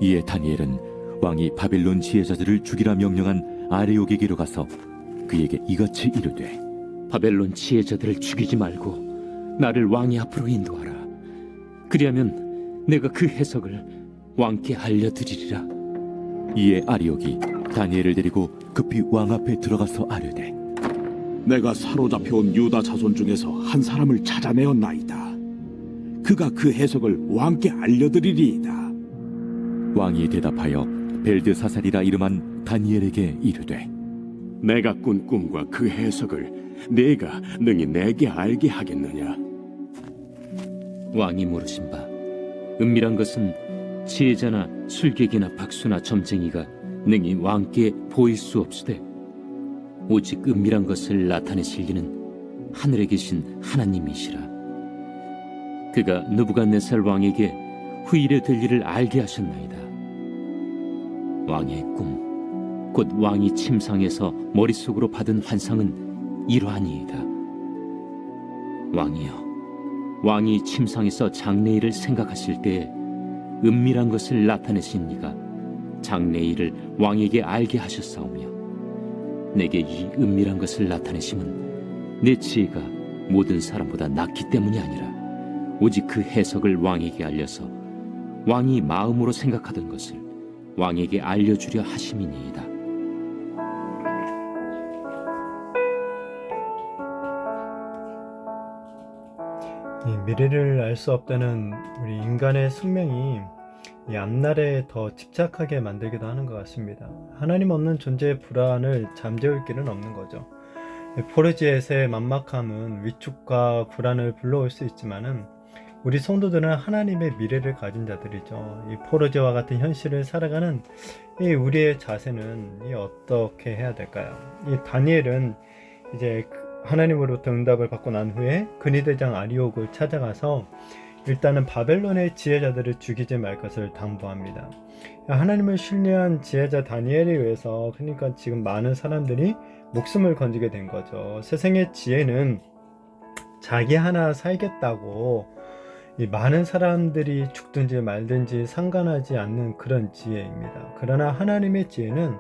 이에 다니엘은 왕이 바벨론 지혜자들을 죽이라 명령한 아레옥에게로 가서 그에게 이같이 이르되, 바벨론 지혜자들을 죽이지 말고 나를 왕의 앞으로 인도하라. 그리하면 내가 그 해석을 왕께 알려드리리라. 이에 아리옥이 다니엘을 데리고 급히 왕 앞에 들어가서 아뢰되, 내가 사로잡혀온 유다 자손 중에서 한 사람을 찾아내었나이다. 그가 그 해석을 왕께 알려드리리이다. 왕이 대답하여 벨드사살이라 이름한 다니엘에게 이르되, 내가 꾼 꿈과 그 해석을 네가 능히 내게 알게 하겠느냐? 왕이 물으신 바, 은밀한 것은 지혜자나 술객이나 박수나 점쟁이가 능히 왕께 보일 수 없으되 오직 은밀한 것을 나타내실 이는 하늘에 계신 하나님이시라. 그가 느부갓네살 왕에게 후일에 될 일을 알게 하셨나이다. 왕의 꿈, 곧 왕이 침상에서 머릿속으로 받은 환상은 이러하니이다. 왕이여, 왕이 침상에서 장래일을 생각하실 때에 은밀한 것을 나타내신 이가 장래일을 왕에게 알게 하셨사오며, 내게 이 은밀한 것을 나타내심은 내 지혜가 모든 사람보다 낫기 때문이 아니라 오직 그 해석을 왕에게 알려서 왕이 마음으로 생각하던 것을 왕에게 알려주려 하심이니이다. 이 미래를 알 수 없다는 우리 인간의 숙명이 이 앞날에 더 집착하게 만들기도 하는 것 같습니다. 하나님 없는 존재의 불안을 잠재울 길은 없는 거죠. 포르지엣의 만막함은 위축과 불안을 불러올 수 있지만은 우리 성도들은 하나님의 미래를 가진 자들이죠. 이 포르지와 같은 현실을 살아가는 이 우리의 자세는 어떻게 해야 될까요? 이 다니엘은 이제 하나님으로부터 응답을 받고 난 후에 근위대장 아리옥을 찾아가서 일단은 바벨론의 지혜자들을 죽이지 말 것을 당부합니다. 하나님을 신뢰한 지혜자 다니엘에 의해서 그러니까 지금 많은 사람들이 목숨을 건지게 된 거죠. 세상의 지혜는 자기 하나 살겠다고 이 많은 사람들이 죽든지 말든지 상관하지 않는 그런 지혜입니다. 그러나 하나님의 지혜는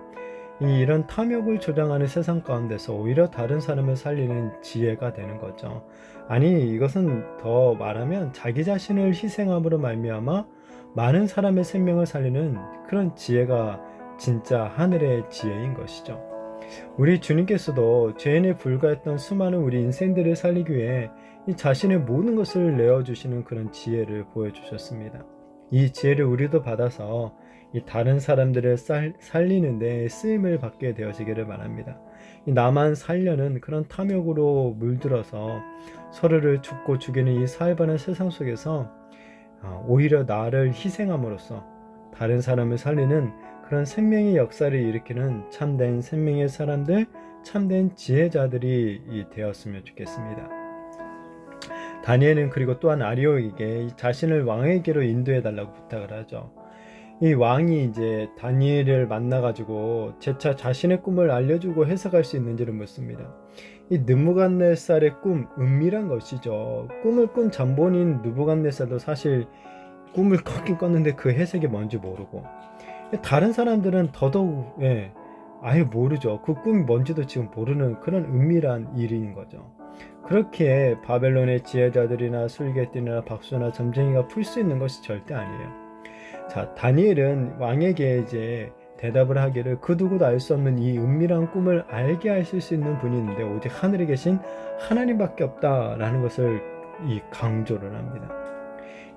이런 탐욕을 조장하는 세상 가운데서 오히려 다른 사람을 살리는 지혜가 되는 거죠. 아니, 이것은 더 말하면 자기 자신을 희생함으로 말미암아 많은 사람의 생명을 살리는 그런 지혜가 진짜 하늘의 지혜인 것이죠. 우리 주님께서도 죄인에 불과했던 수많은 우리 인생들을 살리기 위해 이 자신의 모든 것을 내어주시는 그런 지혜를 보여주셨습니다. 이 지혜를 우리도 받아서 이 다른 사람들을 살리는 데 쓰임을 받게 되어지기를 바랍니다. 이 나만 살려는 그런 탐욕으로 물들어서 서로를 죽고 죽이는 이 사회반의 세상 속에서 오히려 나를 희생함으로써 다른 사람을 살리는 그런 생명의 역사를 일으키는 참된 생명의 사람들, 참된 지혜자들이 되었으면 좋겠습니다. 다니엘은 그리고 또한 아리옥에게 자신을 왕에게로 인도해 달라고 부탁을 하죠. 이 왕이 이제 다니엘을 만나가지고 재차 자신의 꿈을 알려주고 해석할 수 있는지를 묻습니다. 이 느부갓네살의 꿈, 은밀한 것이죠. 꿈을 꾼 잠본인 느부갓네살도 사실 꿈을 꿨긴 꿨는데 그 해석이 뭔지 모르고, 다른 사람들은 더더욱 아예 모르죠. 그 꿈이 뭔지도 지금 모르는 그런 은밀한 일인 거죠. 그렇게 바벨론의 지혜자들이나 술객들이나 박수나 점쟁이가 풀 수 있는 것이 절대 아니에요. 자, 다니엘은 왕에게 이제 대답을 하기를 그 누구도 알 수 없는 이 은밀한 꿈을 알게 하실 수 있는 분이 있는데 오직 하늘에 계신 하나님밖에 없다라는 것을 강조를 합니다.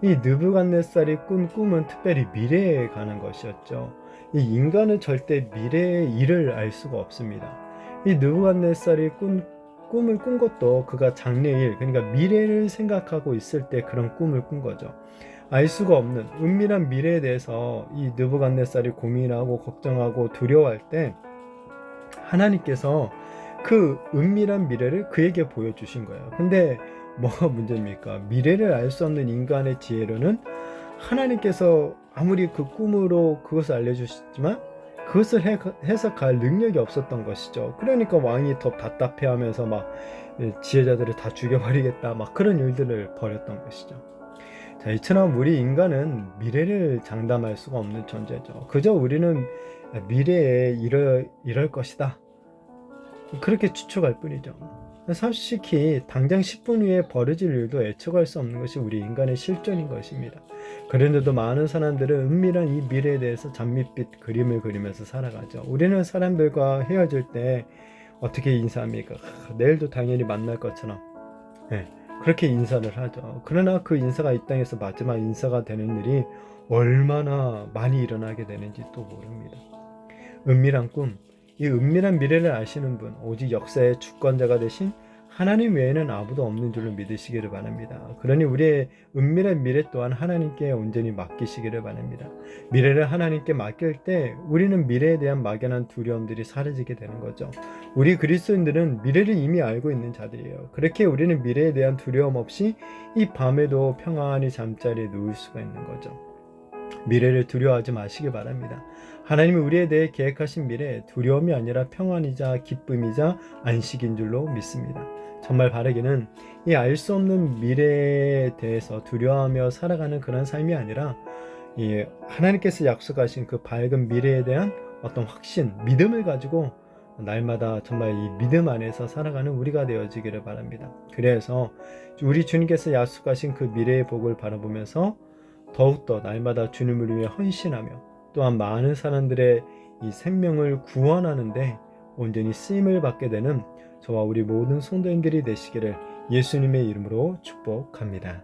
이 느부갓네살이 꾼 꿈은 특별히 미래에 관한 것이었죠. 이 인간은 절대 미래의 일을 알 수가 없습니다. 이 느부갓네살이 꿈을 꾼 것도 그가 장래일, 그러니까 미래를 생각하고 있을 때 그런 꿈을 꾼 거죠. 알 수가 없는 은밀한 미래에 대해서 이 느부갓네살이 고민하고 걱정하고 두려워할 때 하나님께서 그 은밀한 미래를 그에게 보여주신 거예요. 근데 뭐가 문제입니까? 미래를 알 수 없는 인간의 지혜로는 하나님께서 아무리 그 꿈으로 그것을 알려주셨지만 그것을 해석할 능력이 없었던 것이죠. 그러니까 왕이 더 답답해하면서 막 지혜자들을 다 죽여버리겠다 막 그런 일들을 벌였던 것이죠. 자, 이처럼 우리 인간은 미래를 장담할 수가 없는 존재죠. 그저 우리는 미래에 이럴 것이다, 그렇게 추측할 뿐이죠. 솔직히 당장 10분 후에 벌어질 일도 예측할 수 없는 것이 우리 인간의 실존인 것입니다. 그런데도 많은 사람들은 은밀한 이 미래에 대해서 장밋빛 그림을 그리면서 살아가죠. 우리는 사람들과 헤어질 때 어떻게 인사합니까? 내일도 당연히 만날 것처럼, 그렇게 인사를 하죠. 그러나 그 인사가 이 땅에서 마지막 인사가 되는 일이 얼마나 많이 일어나게 되는지 또 모릅니다. 은밀한 꿈, 이 은밀한 미래를 아시는 분, 오직 역사의 주권자가 되신 하나님 외에는 아무도 없는 줄로 믿으시기를 바랍니다. 그러니 우리의 은밀한 미래 또한 하나님께 온전히 맡기시기를 바랍니다. 미래를 하나님께 맡길 때 우리는 미래에 대한 막연한 두려움들이 사라지게 되는 거죠. 우리 그리스도인들은 미래를 이미 알고 있는 자들이에요. 그렇게 우리는 미래에 대한 두려움 없이 이 밤에도 평안히 잠자리에 누울 수가 있는 거죠. 미래를 두려워하지 마시기 바랍니다. 하나님이 우리에 대해 계획하신 미래, 두려움이 아니라 평안이자 기쁨이자 안식인 줄로 믿습니다. 정말 바라기는 이 알 수 없는 미래에 대해서 두려워하며 살아가는 그런 삶이 아니라 이 하나님께서 약속하신 그 밝은 미래에 대한 어떤 확신, 믿음을 가지고 날마다 정말 이 믿음 안에서 살아가는 우리가 되어지기를 바랍니다. 그래서 우리 주님께서 약속하신 그 미래의 복을 바라보면서 더욱더 날마다 주님을 위해 헌신하며 또한 많은 사람들의 이 생명을 구원하는데 온전히 쓰임을 받게 되는 저와 우리 모든 성도님들이 되시기를 예수님의 이름으로 축복합니다.